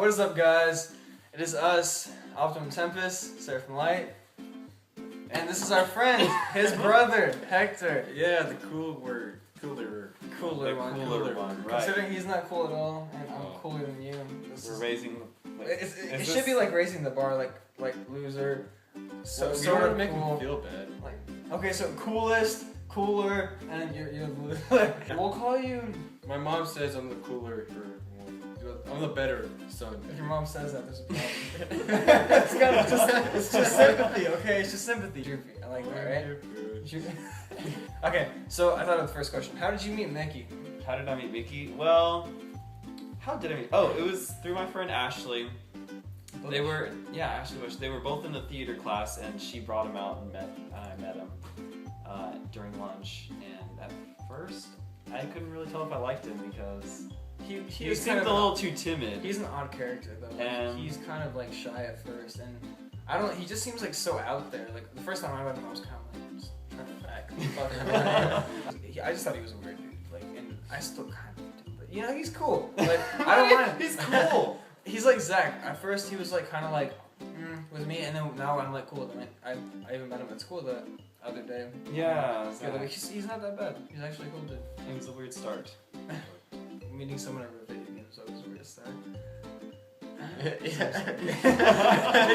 What is up, guys? It is us, Optimum Tempest, Seraphim Light, and this is our friend, his brother, Hector. Yeah, the cooler one. Cooler one, right. Considering he's not cool at all, and I'm cooler than you. We're raising. It should be like raising the bar, like loser. So Well, sort of make cool. me feel bad. Like, okay, so coolest, cooler, and you're loser. We'll call you. My mom says I'm the cooler for one. I'm the better son. If your mom says that, there's a problem. It's kind of it's just sympathy, okay? It's just sympathy. Droopy. I like that, right? Okay, so I thought of the first question. How did you meet Mickey? How did I meet Mickey? Well, how did I meet? Oh, it was through my friend Ashley. They were, Ashley Bush. They were both in the theater class, and she brought him out and I met him during lunch. And at first, I couldn't really tell if I liked him because he seemed a little too timid. He's an odd character though. And he's kind of like shy at first, and I don't. He just seems like so out there. Like the first time I met him, I was kind of like just trying to back. I just thought he was a weird dude. Like, and I still kind of do, but you know, he's cool. Like I don't mind. He's cool. He's like Zach. At first, he was like kind of like with me, and then now I'm like cool with him. I even met him at school the other day. Yeah, Like, he's not that bad. He's actually cool dude. It was a weird start. Meeting someone over a video game, so it was a weird start. If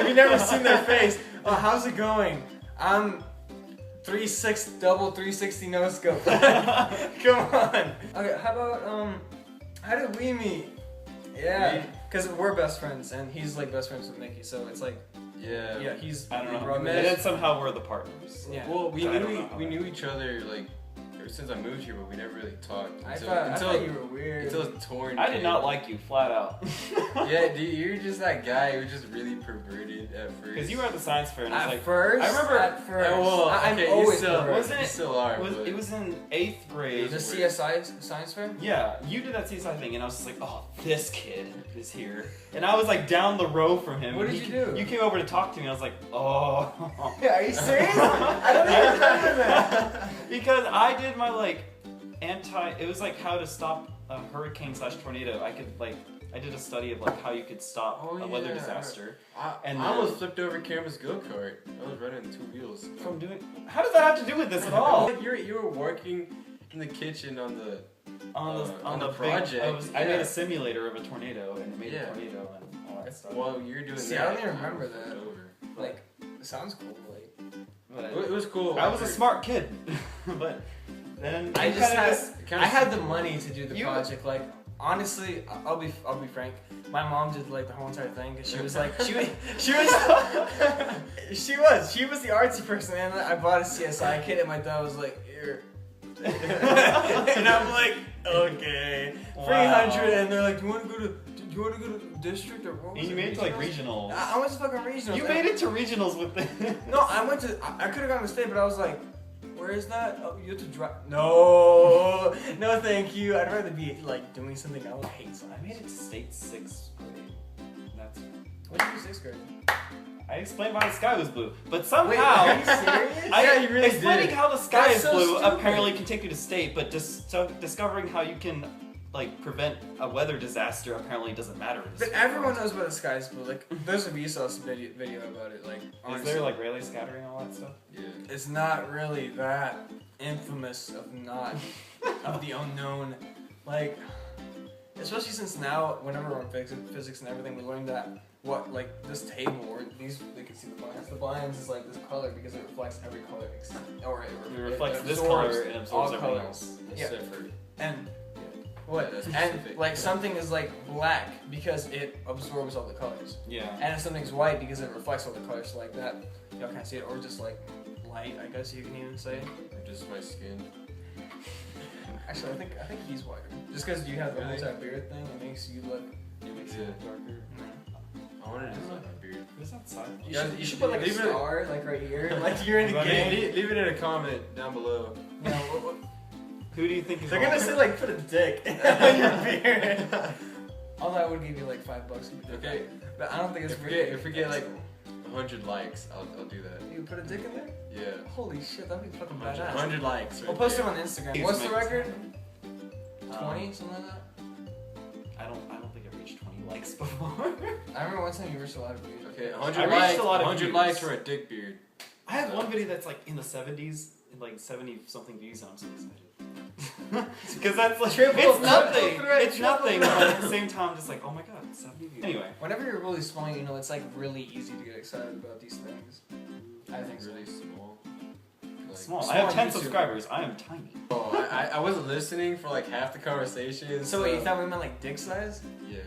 you've never seen their face, Oh, how's it going? I'm 360 no scope. Come on. Okay, how about how did we meet? Yeah, because we're best friends, and he's like best friends with Mickey, so it's like yeah. he's I don't know. roommate. And then somehow we're the partners. Yeah. Well, we I don't know. knew each other like ever since I moved here, but we never really talked I until thought you were weird. until it's torn. I did not like you, flat out. Yeah, dude, you're just that guy who was just really perverted at first. Because you were at the science fair, and I was At like, first, I remember. at first. well, I'm okay, always you still, perverted. Wasn't you it- still are. but It was in 8th grade. The CSI science fair. Yeah, you did that CSI thing, and I was just like, oh, this kid is here. And I was like down the row from him. What and did you do? You came over to talk to me, I was like, oh. Yeah, are you serious? I don't even remember that. Because I did my like it was like how to stop a hurricane / tornado. I did a study of like how you could stop a weather disaster. I almost flipped over Cameron's go-kart. I was running 2 wheels. From doing, how does that have to do with this at all? Like you were working in the kitchen on the big- project. I made a simulator of a tornado, and it made a tornado and all that stuff. While you're doing See, that, I don't even remember flipped that. over. Like, it sounds cool. Like, But It was cool. I was a smart kid, but then I had the money to do the You- project. Like, honestly, I'll be frank. My mom did like the whole entire thing because she was like she was the artsy person, and I bought a CSI kit, and my dad was like, here. And I'm like, okay, 300, and they're like, do you want to go to district or what was And you it, made it to like regionals? regionals. I went to fucking regionals. You made it to regionals with the. No, I could have gone to state, but I was like, where is that? Oh, you have to drive. No, thank you. I'd rather be like doing something else. I hate science. I made it to state 6th grade. That's. What did you do 6th grade? I explained why the sky was blue, but Wait, somehow. are you serious? Yeah, you really explaining did. how the sky That's is so blue stupid. apparently can take you to state, but discovering how you can like prevent a weather disaster apparently doesn't matter. in this But everyone world. knows about the sky's blue. Like, there's a Vsauce video about it. Like, Is honestly, there like Rayleigh scattering and all that stuff? Yeah. it's not really that infamous of the unknown. Like, especially since now, whenever we're in physics and everything, we learned that this table or these, they can see the blinds. The blinds is like this color because it reflects every color, or It reflects this absorbs color and absorbs all everything colors. else. Yeah. Except for And yeah, what? that's And specific. like something is like black because it absorbs all the colors, Yeah. and if something's white because it reflects all the colors. So like that, y'all can't see it, or just like light, I guess you can even say. Or just my skin. Actually, I think he's whiter. Just because you have the whole Really? entire beard thing, it makes you look. It makes Yeah. it darker. I wanted to design my beard. What's outside? You should put like a Leave it- star like right here, like you're in a Leave, gang. leave it in a comment down below. You know, what- Who do you think is they're gonna say like put a dick on your beard. All that would give you like $5 if you did Okay. that. But I don't think it's If we get like 100 likes, I'll do that. You put a dick in there? Yeah. Holy shit, that'd be fucking 100, badass. 100 likes. We'll Right post there. it on Instagram. Please What's the make- record? 20, something like that? I don't think it reached 20 likes. likes before. I remember one time you reached a lot of views. Okay, I 100 reached likes. a lot of 100 views. likes for a dick beard. I have one video that's like in the 70s, like 70 something views, and I'm so excited. Because that's like, Triple it's nothing. threat, It's triple nothing, threat. but at the same time, just like, oh my god, 70 views. Anyway, Whenever you're really small, you know, it's like really easy to get excited about these things. I think so. Really small. Like, small. I small have 10 YouTube. subscribers. I am tiny. Oh, I wasn't listening for like half the conversation. So wait, you thought we meant like dick size? Yeah.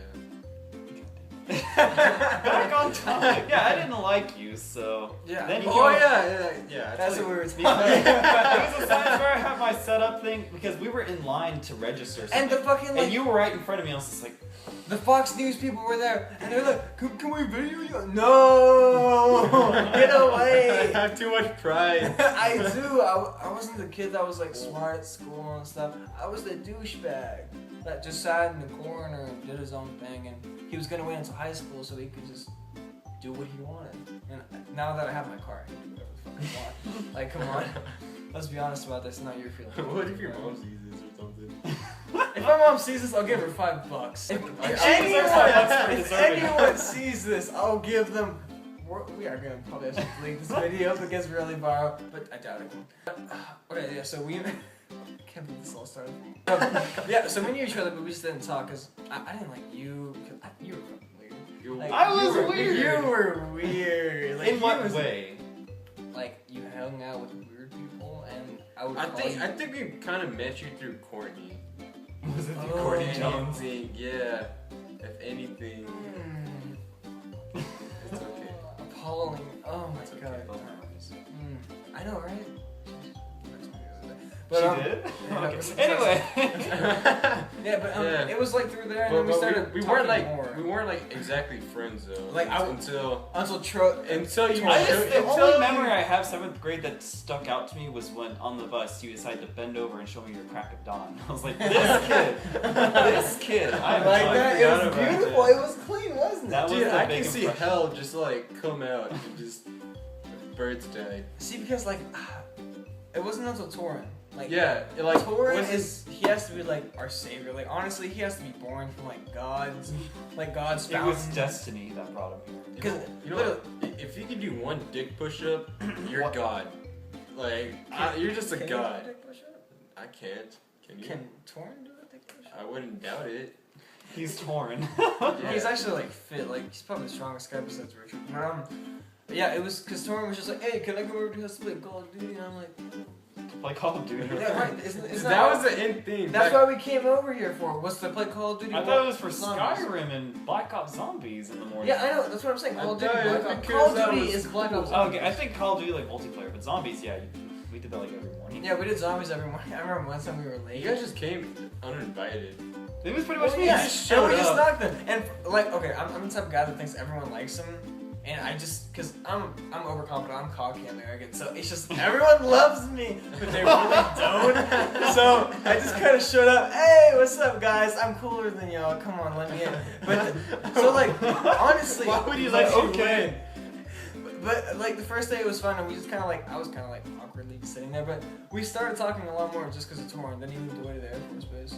Back on topic. Yeah, I didn't like you, so. Yeah. Then you Oh came yeah. I That's told what we you. were Because talking it was a sign where I have my setup thing because we were in line to register something. And the fucking like and you were right in front of me. I was just like, the Fox News people were there, and they're like, "Can we video you?" No, get I away. have too much pride. I do. I wasn't the kid that was like smart at school and stuff. I was the douchebag that just sat in the corner and did his own thing, and he was gonna wait until high school so he could just do what he wanted. And now that I have my car, I can do whatever the fuck I want. Like, come on, let's be honest about this. Not your feeling. What if your mom sees this or something? If my mom sees this, I'll give her $5. If She deserves $5 for if deserving it. anyone sees this, I'll give them. We are gonna probably have to delete this video if it gets really viral, but I doubt it will. Okay, yeah. So we can't believe this all started. Yeah. So we knew each other, but we just didn't talk because I didn't like you. Cause you were fucking weird. Like, I you was were weird. You were weird. Like, in what you was- way? Like you hung out with weird people, and I would. I call think you- I think we kind of met you through Courtney. Was it Oh, Courtney yeah. Jones? Yeah. If anything, Hmm. it's okay. Appalling. Oh my It's okay, god. those memories. I know, right? She But, did? yeah, Okay. but- Anyway. Yeah, but Yeah. it was like through there, and But then we started. we talking weren't like more. we weren't like exactly friends though. Like, I w- until until you I showed- just, the until only you- memory I have 7th grade that stuck out to me was when on the bus you decided to bend over and show me your crack of dawn. I was like, this kid, I I'm like not- that. It forgot was about beautiful. that. It was clean, wasn't it? That was Dude, the I big can see impression. hell just like come out and just birds died. See, because like, it wasn't until Torin. Like, Yeah, it, like Torin was is he has to be like our savior. Like honestly, he has to be born from like God's It fountain. was destiny that brought him here. Because you know, if you can do one dick push-up, you're What? God. Like you're just a Can you do god. a dick push-up? I can't. Can you? Can Torin do a dick push-up? I wouldn't doubt it. He's torn. Yeah. He's actually like fit. Like he's probably the strongest guy besides Richard. But yeah, it was because Torin was just like, "Hey, can I go over to his play Call of Duty?" And I'm like, Like Call of Duty. "Yeah, right." Isn't that was the end thing. That's Back- why we came over here for. Was to play Call of Duty. I thought it was for Zombies. Skyrim and Black Ops Zombies in the morning. Yeah, I know. That's what I'm saying. I Call of Duty. thought it was Black Ops. because Call of that Duty was is Black Ops. Oh, okay, I think Call of Duty like multiplayer, but zombies, yeah, we did that like every morning. Yeah, we did zombies every morning. I remember one time we were late. You guys just came uninvited. It was pretty much Well, me. yeah, just and we showed just up. knocked them. And like, okay, I'm the type of guy that thinks everyone likes him, and I just, cause I'm overconfident, I'm cocky and arrogant, so it's just everyone loves me, but they really don't. So I just kind of showed up. Hey, what's up, guys? I'm cooler than y'all. Come on, let me in. But so like, honestly, Why would you like, let you okay. But like the first day it was fun, and we just kind of like, I was kind of like awkwardly sitting there, but we started talking a lot more just because of Torin. Then he moved away to the Air Force Base.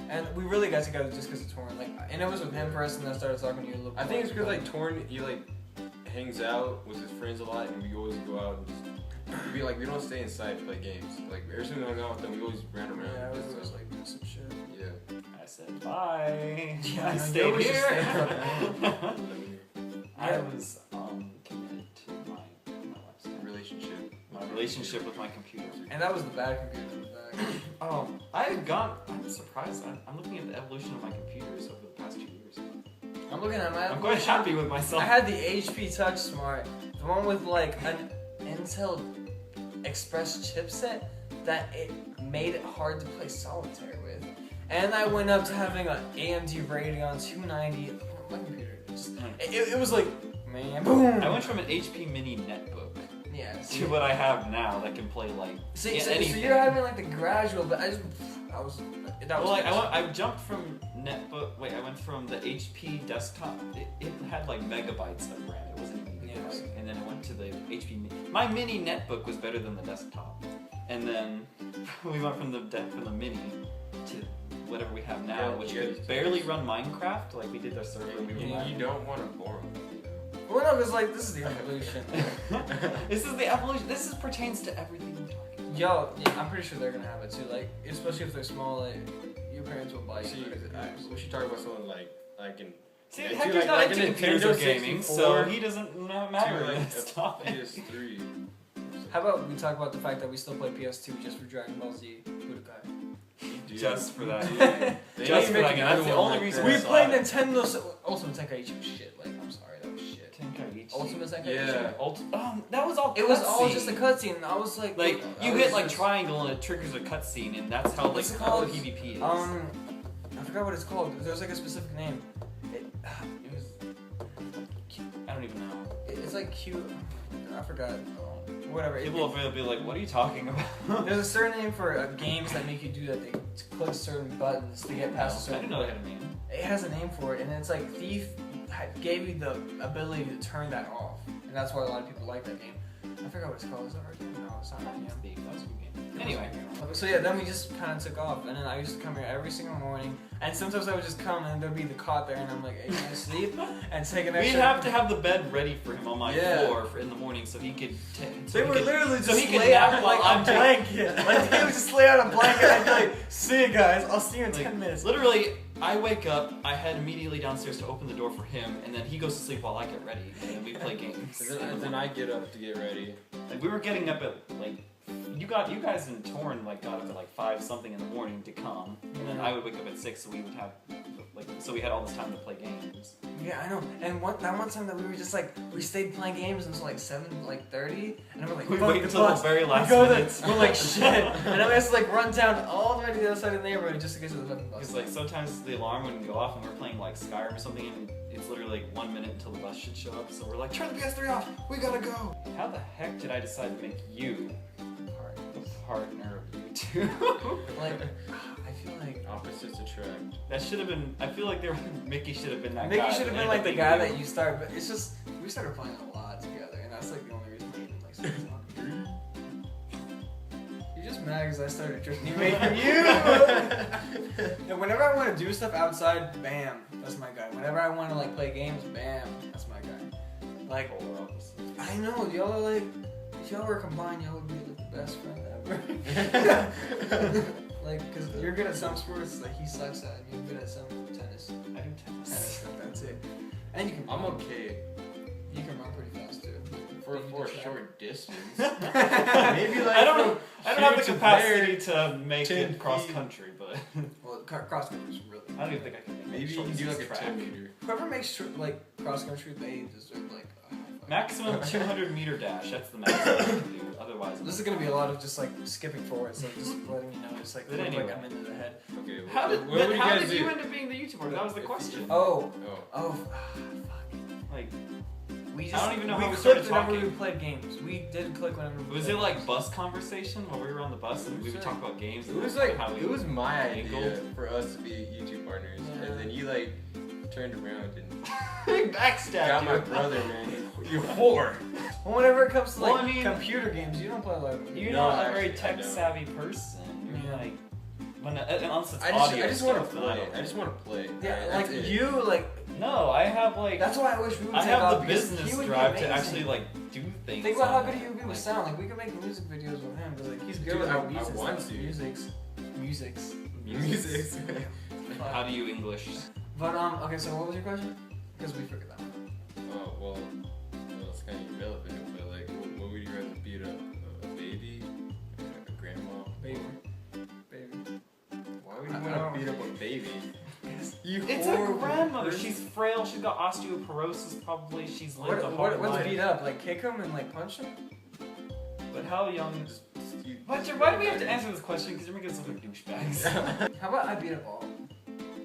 And we really got together just because of Torin. Like, and it was with him first, and then I started talking to you a little bit. I think it's more. because like Torn, he like hangs out with his friends a lot, and we always go out and just we we don't stay inside to play games. Like every time we hung out with them, we always ran around. Yeah, I was and always stuff. like doing some shit. Yeah. I said bye. Yeah, I I know, you stayed always just here. stay I was committed to my lifestyle. Relationship. My relationship with my computer. And that was the bad computer in the back. I'm surprised. I'm looking at the evolution of my computers over the past 2 years. I'm looking at my. I'm quite happy with myself. I had the HP Touch Smart, the one with like an Intel Express chipset that it made it hard to play solitaire with. And I went up to having an AMD Radeon 290. My computer just it was like, man, boom. I went from an HP Mini netbook Yeah. to what I have now that can play like So anything. you're having like the gradual, but that was Well, like I jumped from netbook. Wait, I went from the HP desktop. It had like megabytes of RAM. It wasn't even Yes. gigabyte. And then I went to the HP. My mini netbook was better than the desktop. And then we went from the mini to whatever we have now, Yeah, which you could guys- barely run Minecraft. Like we did their server. and we were You live. don't want to bore them. Well, no, because like this is the evolution. This is the evolution. This pertains to everything we're talking about. Yo, yeah, I'm pretty sure they're gonna have it too. Like, especially if they're small, like your parents will buy See, you. we should talk about something like in. See, Yeah, Hector's like- not like into a computers or Nintendo gaming, 64, so he doesn't matter to, in like, this a topic. PS3. How about we talk about the fact that we still play PS2 just for Dragon Ball Z Budokai? Dude. Just for that. They Just ain't for that making game. That's the another one only like reason that. We saw played it. Nintendo Ultimate Tenkaichi was shit. Like, I'm sorry, that was shit. Tenkaichi. Ultimate Tenkaichi. Yeah. That was all. It was all cutscene. just a cutscene. And I was like, Like I you was hit like just- triangle and it triggers a cutscene, and that's how like What's it how called? PvP is. I forgot what it's called. There's like a specific name. It was. I don't even know. It's like cute. I forgot. Whatever. People will be like, "What are you talking about?" There's a certain name for games that make you do that. They click certain buttons to get past a I certain. didn't know they had a name. It has a name for it, and it's like Thief gave you the ability to turn that off, and that's why a lot of people like that game. I forgot what it's called. Is it Arcane? No, it's not Arcane. That was a good game. Anyway, So yeah, then we just kind of took off, and then I used to come here every single morning, and sometimes I would just come, and there'd be the cot there, and I'm like, hey, can I sleep? And take an we'd extra. have to have the bed ready for him on my Yeah. floor in the morning, so he could. They would literally so just he could lay nap out while like I'm a blanket. Like they would just lay out a blanket, and I'd be like, see you guys, I'll see you in Like, 10 minutes. Literally, I wake up, I head immediately downstairs to open the door for him, and then he goes to sleep while I get ready, and then we play games. And then I get up to get ready. Like we were getting up at like you guys in Torn like got up at like 5 something in the morning to come, and then I would wake up at 6, so we would have like so we had all this time to play games. Yeah, I know. And that one time that we were just like, we stayed playing games until like 7:30, and then we're like, We fuck wait the until the bus. very We last go there, minute. we're like, shit. And then we have to like run down all the way to the other side of the neighborhood just to get to the fucking bus. Because like sometimes the alarm wouldn't go off, and we're playing like Skyrim or something, and it's literally like 1 minute until the bus should show up. So we're like, turn the PS3 off. We gotta go. How the heck did I decide to make you the partner of you two? Like, I feel like Opposites attract. That should have been. I feel like Mickey should have been that guy. Mickey should have that been like the ended guy up being that you started, but it's just we started playing a lot together, and that's like the only reason we even like started talking. You're just mad because I started drifting away from you. And whenever I want to do stuff outside, bam, that's my guy. Whenever I want to like play games, bam, that's my guy. Like, polar opposites. I know y'all are like, if y'all were combined, y'all would be like the best friend ever. Like, cause you're good at some sports, like he sucks at, and you're good at some tennis. I do tennis. Tennis, that's it. And you can. I'm okay You can run pretty fast too. for You a can track. short distance. Maybe like I don't have the here to capacity to make 10 it cross feet. country, but Well, cross country is really. I don't even think I can make Maybe you short can do like a distance 10 track. meter. Whoever makes like cross country, they deserve like a high five. Maximum 200 meter dash. That's the maximum I can do. Otherwise, This is gonna be a lot of just like skipping forward, so just letting you know, just like But look anyway. like I'm into the head. Okay. How did, what would you how guys did do? you end up being the YouTuber? That was the If you- question. Oh, Oh. fuck. Like, We I just don't even know we how we clicked started whenever talking. we played games. We did click whenever. We was played it like games. bus conversation while we were on the bus and we would talk about games? It and was that's like how we it was my angled? idea for us to be YouTube partners, Yeah. and then you like turned around and backstab got my you. brother, man. You whore. Well, whenever it comes to Well, like I mean- computer games, you don't play a lot of. You're No, not a very actually, I tech don't. savvy person. You're Yeah. like, when unless it's I audio just want stuff, to then I play. don't I just want to play. Yeah, That's like it. you, like No, I have like. that's why I wish we would I take have off the because business he would be drive to amazing. actually like do things. Think about how on good it. he would be with sound. Like we could make music videos with him because like he's good Dude, with I music. want to. Musics. Music. How do you English? But okay. So what was your question? Because we figured that one. Oh well, it's kind of irrelevant. But like, what would you rather beat up? A baby, a grandma, Baby. Why would you I want don't- to beat up a baby? You It's a horrible grandmother. person. She's frail. She's got osteoporosis. Probably she's lived a hard What's life. beat up? Like kick him and like punch him? But how young? You- But why do we have to answer this question? Because you're making us look like douchebags. How about I beat up all?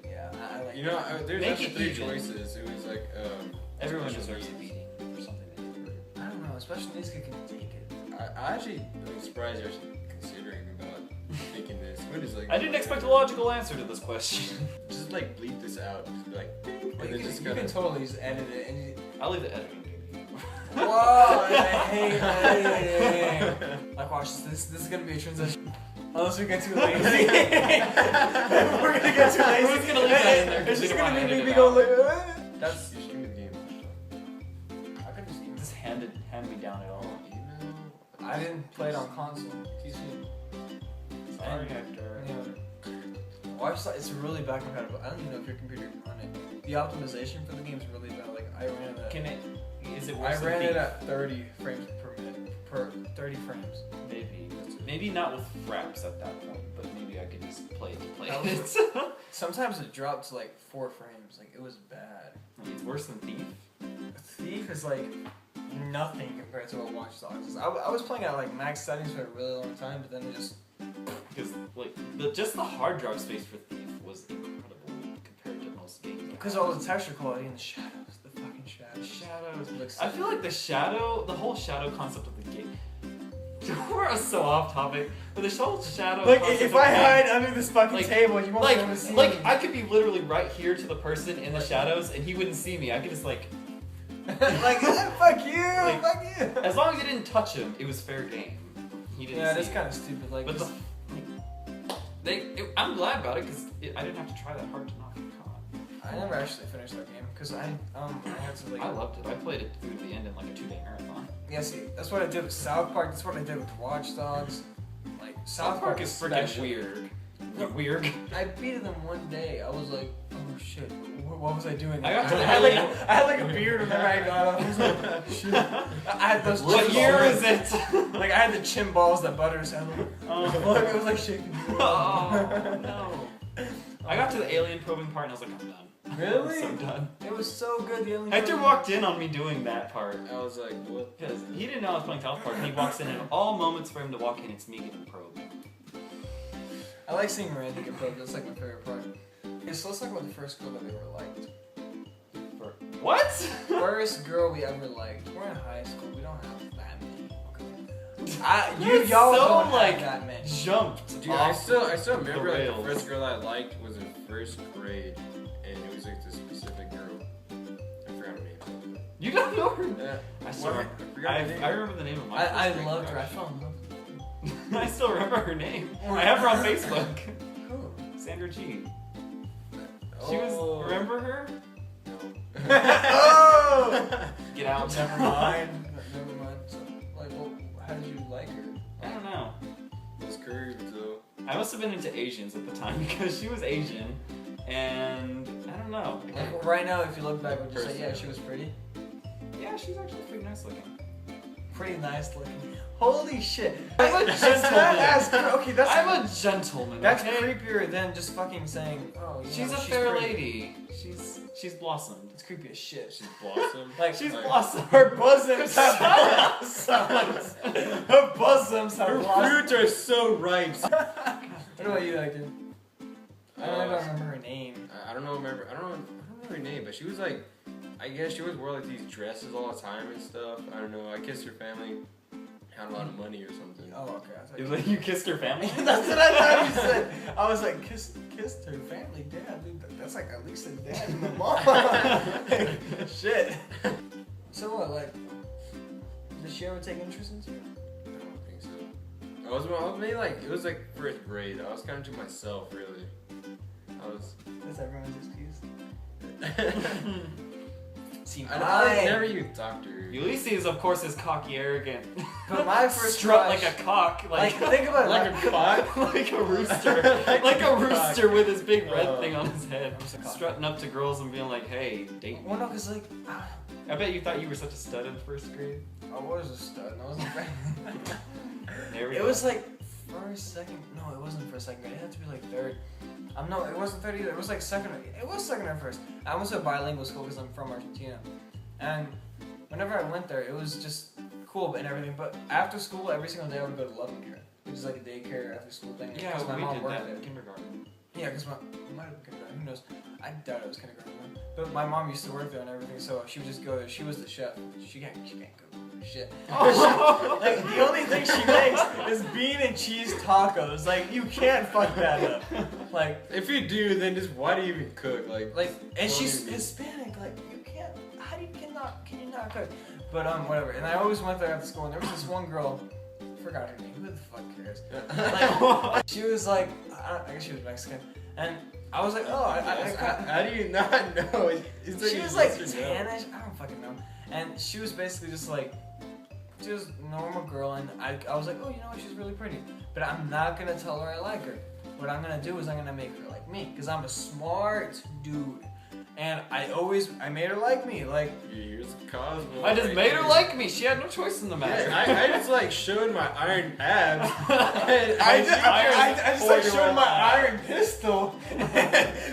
Yeah, I like. You know, there's Make actually it 3 even. choices. It was like Everyone special deserves a needs. beating for something they did. I don't know. Special needs kid can take it. I actually am surprised you're actually considering about thinking this. What is like? I didn't expect a logical answer to this question. Just like bleep this out. Just be like, ding, and But then you just can kind of. totally just edit it and. You, I'll leave the editing. whoa! I hate editing. Like watch this. This is gonna be a transition. Unless we get too lazy. We're gonna get too lazy. Who's gonna leave that in there? It's just gonna be me go. going like. That's you should give me the game. I could just. Just hand me down it all. I didn't play it on console. PC. Sorry, Hector. Well, it's really bad compatible. I don't even know if your computer can run it. The optimization for the game is really bad. Like I ran it. Is it I worse than ran Thief? it at 30 frames per minute. Per 30 frames. Maybe not with fraps at that point, but maybe I could just play it to play That it. Sometimes it dropped to like 4 frames. Like it was bad. It's worse than Thief. Thief is like nothing compared to what Watch Dogs is. I was playing at like max settings for a really long time, but then it just. Because like just the hard drive space for Thief was incredible compared to most games. Because all the texture quality and the shadows, the fucking shadows. Shadows. Looks I feel like the whole shadow concept of the game. We're so off topic, but the whole shadow. Like concept if of I the game- hide under this fucking Like- table, you won't be able to see like me. I could be literally right here to the person in the shadows, and he wouldn't see me. I could just like, like fuck you, Like- fuck you. as long as you didn't touch him, it was fair game. He didn't. Yeah, see that's you. kind of stupid. Like, But I'm glad about it because I didn't have to try that hard to not get caught. I never actually finished that game because I had to like. I loved it. I played it through the end in like a 2-day marathon. Yeah, see, that's what I did with South Park. That's what I did with Watch Dogs. Like South Park is freaking special. weird. No. Weird. I beat them one day. I was like, oh shit, what was I doing? I got to the had alien- I had like a beard whenever I got up. I was like, shit. I had those. What chin year balls. is it? Like I had the chin balls that Butters had. Like, it was like shaking. Oh no. I got to the alien probing part and I was like, I'm done. Really? I'm so done. It was so good. The only Hector walked in on me doing that part. I was like, what? Because he didn't know I was playing South Park, and he walks in, and all moments for him to walk in, it's me getting probed. I like seeing Randy get probed. That's like my favorite part. Okay, so let's talk about the first girl that we ever liked. What? First girl we ever liked. We're in high school. We don't have that many. That's Y'all so, don't like, have that many. Jumped. Dude, I off still remember like rails. the first girl I liked was in first grade, and it was like this specific girl. I forgot her name. You don't know her. Yeah. I still What? remember. I forgot her name. I remember the name of my. I first grade loved her. I crush. fell in love with her. I still remember her name. I have her on Facebook. Who? Sandra G. She was. Oh. Remember her? Oh! Get out. Never mind. Never mind. So, like, well, how did you like her? I don't know. Those curves though. I must have been into Asians at the time because she was Asian, and I don't know. Like, right now, if you look back, would you say, yeah, she was pretty? Yeah, she's actually pretty nice looking. Pretty nice looking. Holy shit. I'm a That's gentleman. okay, that's I'm a gentleman. That's okay? creepier than just fucking saying, oh, you She's know, a fair pretty. lady. She's blossomed. It's creepy as shit. She's blossom. Like, She's Like- blossomed. her bosoms Shut have blossoms. Her bosoms have Her blossoms. fruits are so ripe. What about you, like, dude? I don't Uh, remember her name. I don't know her name, but she was like, I guess she always wore like these dresses all the time and stuff. I don't know. I guess her family had a lot of money or something. Oh, okay. I thought It was like you kissed her family. That's what I thought you said. I was like, kissed her family, dad. Dude, that's like at least a dad and a mom. Shit. So what, like, did she ever take interest in you? I don't think so. I was maybe like it was like first grade. I was kind of to myself really. I was. That's everyone's excuse. See, I never even talked to her. Ulysses, of course, is cocky, arrogant. But my first strut crush- like a cock, like, think about it. like a cock. like a rooster, like a rooster with his big red Oh. thing on his head, I'm so cocky. strutting up to girls and being like, "Hey, date me." Well, no, cause like, I bet you thought you were such a stud in first grade. I was a stud. I wasn't. There we It go. was like first, second. No, it wasn't first, second grade. It had to be like third. No, it wasn't third either. It was like second. It was second or first. I went to a bilingual school because I'm from Argentina, and whenever I went there, it was just cool and everything. But after school, every single day I would go to Loving Care, which is like a daycare after school thing. yeah, 'cause my we mom did worked that there. in kindergarten. Yeah, because it might have been kindergarten. Who knows? I doubt it was kindergarten. Though. But my mom used to work there and everything, so she would just go there. She was the chef. She can't go shit. Like the only thing she makes is bean and cheese tacos. Like you can't fuck that up. Like If you do, then just why do you even cook? Like and Well, she's you- Hispanic. Like you can't. How do you can you not cook? But whatever. And I always went there after school. And there was this one girl forgot her name. Who the fuck cares? Like, she was like, I guess she was Mexican, and I was like, oh, How do you not know? It's she was you like just know. tannish. I don't fucking know. And she was basically just like, she was a normal girl, and I was like, oh, you know what? She's really pretty. But I'm not gonna tell her I like her. What I'm gonna do is I'm gonna make her like me, cause I'm a smart dude. And I made her like me. Like, Here's Cosmo. I just made her like me. She had no choice in the matter. Yeah, I just like showed my iron abs. I just like showed my iron pistol,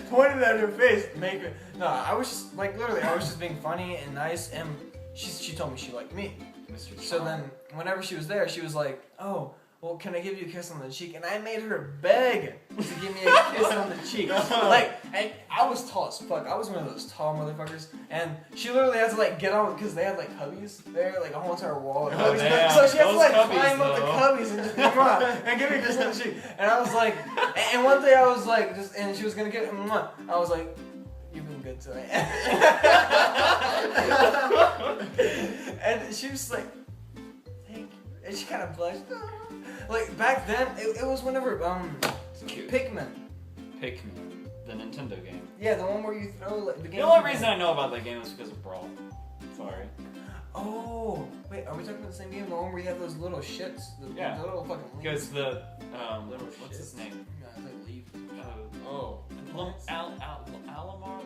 pointed at her face, make her. No, I was just like literally, I was just being funny and nice, and she told me she liked me. Mr. So Charm. then, whenever she was there, she was like, oh, well, can I give you a kiss on the cheek? And I made her beg to give me a kiss on the cheek. Like, and I was tall as fuck. I was one of those tall motherfuckers. And she literally had to, like, get on, because they had, like, cubbies there, like, a whole entire wall of cubbies. damn. So she had to, Those like, cubbies, climb up the though. cubbies and just come on and give me a kiss on the cheek. And I was like, and one day I was like, and she was going to get, I was like, you've been good today. And she was like, thank you. And she kind of blushed. Like, back then, it was whenever, Cute. Pikmin. Pikmin, the Nintendo game. Yeah, the one where you throw, like, the game. The only reason I know about that game is because of Brawl. Sorry. Oh, wait, are we talking about the same game? The one where you have those little shits? Yeah. The little fucking Because the, Little what's his name? Yeah, it's like leaf. Oh. Alamar?